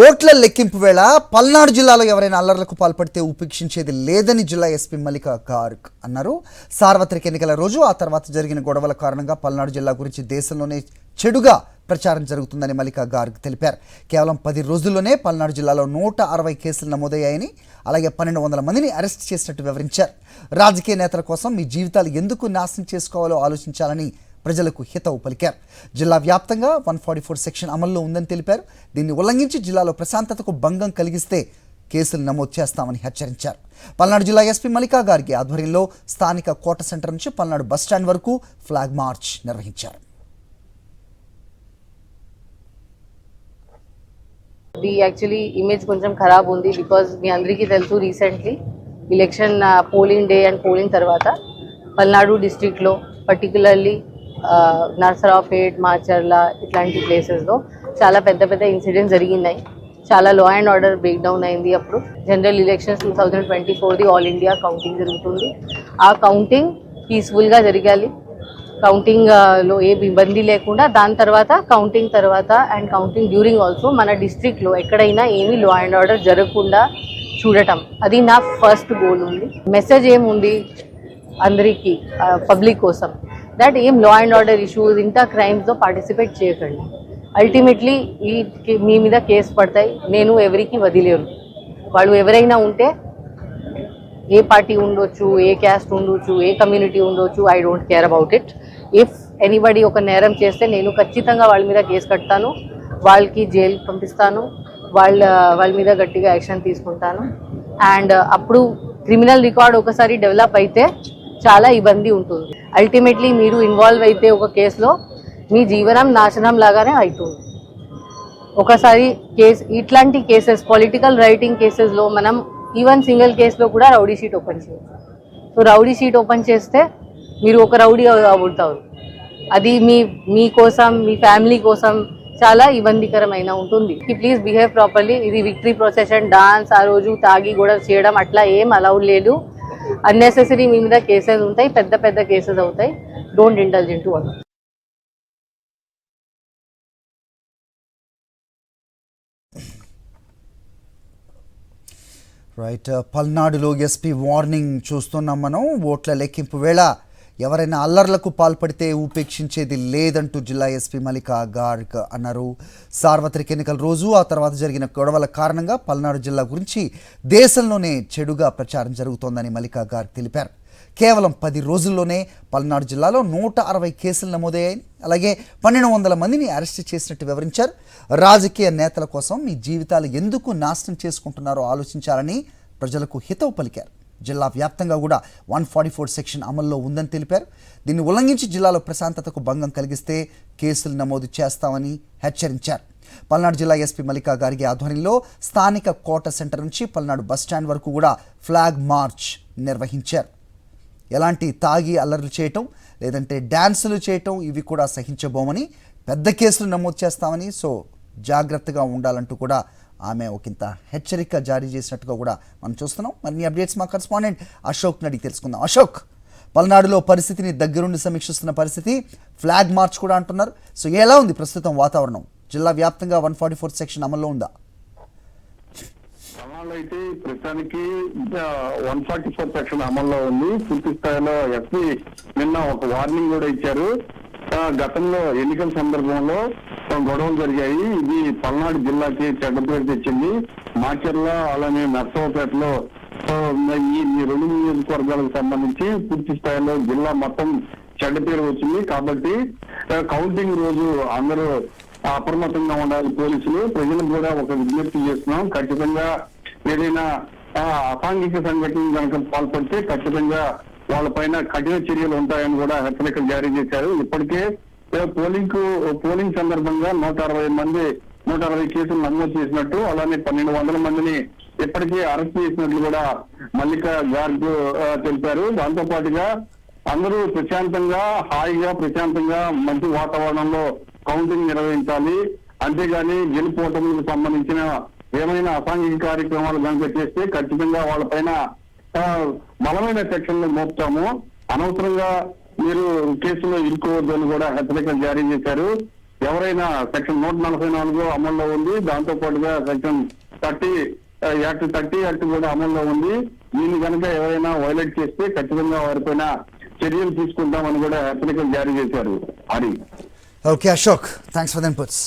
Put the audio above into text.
ఓట్ల లెక్కింపు వేళ పల్నాడు జిల్లాలో ఎవరైనా అల్లర్లకు పాల్పడితే ఉపేక్షించేది లేదని జిల్లా ఎస్పీ మల్లికా గార్గ్ అన్నారు. సార్వత్రిక ఎన్నికల రోజు ఆ తర్వాత జరిగిన గొడవల కారణంగా పల్నాడు జిల్లా గురించి దేశంలోనే చెడుగా ప్రచారం జరుగుతుందని మల్లికా గార్గ్ తెలిపారు. కేవలం 10 రోజుల్లోనే పల్నాడు జిల్లాలో 160 కేసులు నమోదయ్యాయని, అలాగే 1200 మందిని అరెస్ట్ చేసినట్టు వివరించారు. రాజకీయ నేతల కోసం మీ జీవితాలు ఎందుకు నాశనం చేసుకోవాలో ఆలోచించాలని ప్రజలకు హితవు పలికారు. జిల్లా వ్యాప్తంగా 144 సెక్షన్ అమల్లో ఉందని తెలిపారు. దీన్ని ఉల్లంఘించి జిల్లాలో ప్రశాంతతకు భంగం కలిగిస్తే కేసులు నమోదు చేస్తామని హెచ్చరించారు. పల్నాడు జిల్లా ఎస్పీ మల్లికా గార్గ్ ఆధ్వర్యంలో స్థానిక కోట సెంటర్ నుంచి పల్నాడు బస్టాండ్ వరకు ఫ్లాగ్ మార్చ్ నిర్వహించారు. యాక్చువల్లీ ఇమేజ్ కొంచెం ఖరాబ్ ఉంది. బికాజ్ మీ అందరికీ తెలుసు, recently election polling day and polling తర్వాత పల్నాడు డిస్ట్రిక్ట్లో పర్టికులర్లీ నర్సరావుపేట్, మాచర్ల ఇట్లాంటి ప్లేసెస్లో చాలా పెద్ద పెద్ద ఇన్సిడెంట్స్ జరిగినాయి. చాలా law and order break down అయింది. అప్పుడు జనరల్ ఎలక్షన్స్ 2024ది ఆల్ ఇండియా కౌంటింగ్ జరుగుతుంది. ఆ కౌంటింగ్ పీస్ఫుల్గా జరగాలి. కౌంటింగ్లో ఏ ఇబ్బంది లేకుండా, దాని తర్వాత కౌంటింగ్ తర్వాత అండ్ కౌంటింగ్ డ్యూరింగ్ ఆల్సో మన డిస్ట్రిక్ట్లో ఎక్కడైనా ఏమీ లా అండ్ ఆర్డర్ జరగకుండా చూడటం, అది నా ఫస్ట్ గోల్ ఉంది. మెసేజ్ ఏముంది అందరికీ, పబ్లిక్ కోసం, దట్ ఏం లా అండ్ ఆర్డర్ ఇష్యూస్ ఇంత క్రైమ్స్లో పార్టిసిపేట్ చేయకండి. అల్టిమేట్లీ మీ మీద కేసు పడతాయి. నేను ఎవరికి వదిలేను. వాళ్ళు ఎవరైనా ఉంటే, ఏ పార్టీ ఉండొచ్చు, ఏ క్యాస్ట్ ఉండొచ్చు, ఏ కమ్యూనిటీ ఉండొచ్చు, I don't care about it. If anybody ఒక నేరం చేస్తే నేను ఖచ్చితంగా వాళ్ళ మీద కేసు కడతాను, వాళ్ళకి జైలు పంపిస్తాను, వాళ్ళ మీద గట్టిగా యాక్షన్ తీసుకుంటాను. అండ్ అప్పుడు క్రిమినల్ రికార్డ్ ఒకసారి డెవలప్ అయితే చాలా ఇబ్బంది ఉంటుంది. అల్టిమేట్లీ మీరు ఇన్వాల్వ్ అయితే ఒక కేసులో మీ జీవనం నాశనం లాగానే అవుతుంది. ఒకసారి ఇట్లాంటి కేసెస్, పొలిటికల్ రైటింగ్ కేసెస్లో మనం ఈవెన్ సింగిల్ కేసులో కూడా రౌడీ షీట్ ఓపెన్ చేయొచ్చు. సో రౌడీ షీట్ ఓపెన్ చేస్తే మీరు ఒక రౌడీ అవుతారు. అది మీ కోసం, మీ ఫ్యామిలీ కోసం చాలా ఇబ్బందికరమైన ఉంటుంది. Please behave properly. ఇది విక్టరీ ప్రొసెషన్, డాన్స్, ఆ రోజు తాగి కూడా చేయడం అట్లా ఏం అలౌడ్ లేదు. అన్నెసెసరీ మీ మీద కేసెస్ ఉంటాయి, పెద్ద పెద్ద కేసెస్ అవుతాయి. Don't indulge in to other. Right, పల్నాడులో ఎస్పీ వార్నింగ్ చూస్తున్నాం మనం. ఓట్ల లెక్కింపు వేళ ఎవరైనా అల్లర్లకు పాల్పడితే ఉపేక్షించేది లేదంటూ జిల్లా ఎస్పీ మల్లికా గార్గ్ అన్నారు. సార్వత్రిక ఎన్నికల రోజు ఆ తర్వాత జరిగిన గొడవల కారణంగా పల్నాడు జిల్లా గురించి దేశంలోనే చెడుగా ప్రచారం జరుగుతోందని మల్లికా గార్గ్ తెలిపారు. కేవలం 10 రోజుల్లోనే పల్నాడు జిల్లాలో 160 కేసులు నమోదయ్యాయని, అలాగే 1200 మందిని అరెస్ట్ చేసినట్టు వివరించారు. రాజకీయ నేతల కోసం మీ జీవితాలు ఎందుకు నాశనం చేసుకుంటున్నారో ఆలోచించాలని ప్రజలకు హితవు పలికారు. జిల్లా వ్యాప్తంగా కూడా 144 సెక్షన్ అమల్లో ఉందని తెలిపారు. దీన్ని ఉల్లంఘించి జిల్లాలో ప్రశాంతతకు భంగం కలిగిస్తే కేసులు నమోదు చేస్తామని హెచ్చరించారు. పల్నాడు జిల్లా ఎస్పీ మల్లికా గార్గ్ ఆధ్వర్యంలో స్థానిక కోట సెంటర్ నుంచి పల్నాడు బస్టాండ్ వరకు కూడా ఫ్లాగ్ మార్చ్ నిర్వహించారు. ఎలాంటి తాగి అల్లర్లు చేయటం, లేదంటే డ్యాన్సులు చేయటం ఇవి కూడా సహించబోమని, పెద్ద కేసులు నమోదు చేస్తామని, సో జాగ్రత్తగా ఉండాలంటూ కూడా ఆమె ఒకంత హెచ్చరిక జారీ చేసినట్టుగా కూడా మనం చూస్తున్నాం. మరిన్ని అప్డేట్స్ మా కరెస్పాండెంట్ అశోక్ అడిగి తెలుసుకుందాం. అశోక్, పల్నాడులో పరిస్థితిని దగ్గరుండి సమీక్షిస్తున్న పరిస్థితి, ఫ్లాగ్ మార్చ్ కూడా అంటున్నారు. సో ఎలా ఉంది ప్రస్తుతం వాతావరణం? జిల్లా వ్యాప్తంగా 144 సెక్షన్ అమల్లో ఉందా? పల్నాడులో అయితే ప్రస్తుతానికి 144 సెక్షన్ అమల్లో ఉంది. పూర్తి స్థాయిలో ఎస్పీ నిన్న ఒక వార్నింగ్ కూడా ఇచ్చారు. గతంలో ఎన్నికల సందర్భంలో గొడవలు జరిగాయి. ఇది పల్నాడు జిల్లాకి చెడ్డ పేరు తెచ్చింది. మాచర్ల అలానే నర్సరావుపేటలో ఈ 2 నియోజకవర్గాలకు సంబంధించి పూర్తి స్థాయిలో జిల్లా మొత్తం చెడ్డ పేరు వచ్చింది. కాబట్టి కౌంటింగ్ రోజు అందరూ అప్రమత్తంగా ఉండాలి. పోలీసులు, ప్రజలకు కూడా ఒక విజ్ఞప్తి చేస్తున్నాం. ఖచ్చితంగా ఏదైనా అసాంఘిక సంఘటనలు కనుక పాల్పడితే ఖచ్చితంగా వాళ్ళపైన కఠిన చర్యలు ఉంటాయని కూడా హెచ్చరికలు జారీ చేశారు. ఇప్పటికే పోలింగ్ సందర్భంగా 160 కేసులు నమోదు చేసినట్టు, అలానే 1200 మందిని ఇప్పటికే అరెస్ట్ చేసినట్లు కూడా మల్లికా గార్గ్ తెలిపారు. దాంతో పాటుగా అందరూ ప్రశాంతంగా, హాయిగా, ప్రశాంతంగా మంచి వాతావరణంలో కౌంటింగ్ నిర్వహించాలి. అంతేగాని గెలుపోవటంకు సంబంధించిన ఏమైనా అసాంఘిక కార్యక్రమాలు కనుక చేస్తే ఖచ్చితంగా వాళ్ళపైన బలమైన సెక్షన్లు మోపుతాము. అనవసరంగా మీరు కేసులో ఇరుకోవద్దని కూడా హెచ్చరికలు జారీ చేశారు. ఎవరైనా సెక్షన్ 144 అమల్లో ఉంది. దాంతో పాటుగా సెక్షన్ 30 యాక్ట్ కూడా అమల్లో ఉంది. దీన్ని కనుక ఎవరైనా వైలేట్ చేస్తే ఖచ్చితంగా వారిపైన చర్యలు తీసుకుంటామని కూడా హెచ్చరికలు జారీ చేశారు. Hari. Okay Ashok, thanks for the inputs.